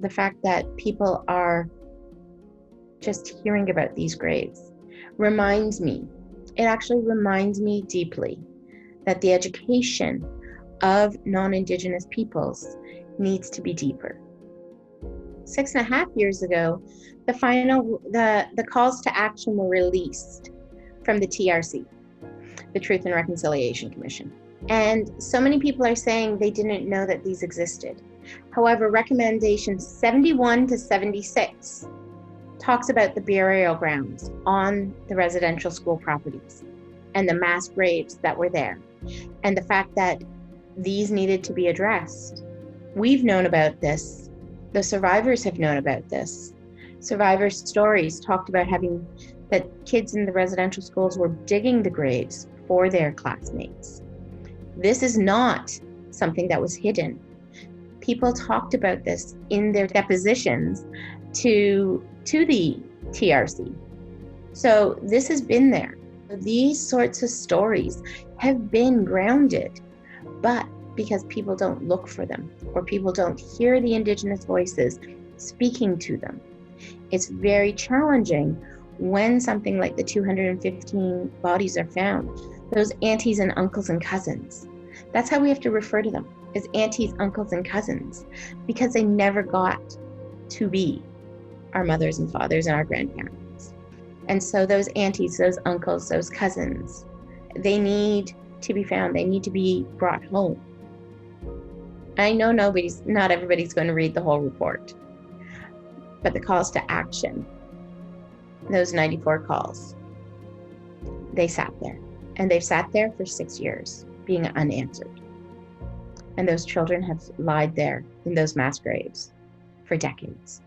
The fact that people are just hearing about these graves reminds me, it actually reminds me deeply that the education of non-Indigenous peoples needs to be deeper. 6.5 years ago, the calls to action were released from the TRC, the Truth and Reconciliation Commission. And so many people are saying they didn't know that these existed. However, recommendation 71 to 76 talks about the burial grounds on the residential school properties and the mass graves that were there, and the fact that these needed to be addressed. We've known about this. The survivors have known about this. Survivors' stories talked about that kids in the residential schools were digging the graves for their classmates. This is not something that was hidden. People talked about this in their depositions to the TRC. So this has been there. These sorts of stories have been grounded, but because people don't look for them or people don't hear the Indigenous voices speaking to them, it's very challenging when something like the 215 bodies are found. Those aunties and uncles and cousins, that's how we have to refer to them, as aunties, uncles, and cousins, because they never got to be our mothers and fathers and our grandparents. And so those aunties, those uncles, those cousins, they need to be found. They need to be brought home. I know not everybody's going to read the whole report, but the calls to action, those 94 calls, they sat there, and they've sat there for 6 years being unanswered. And those children have lied there in those mass graves for decades.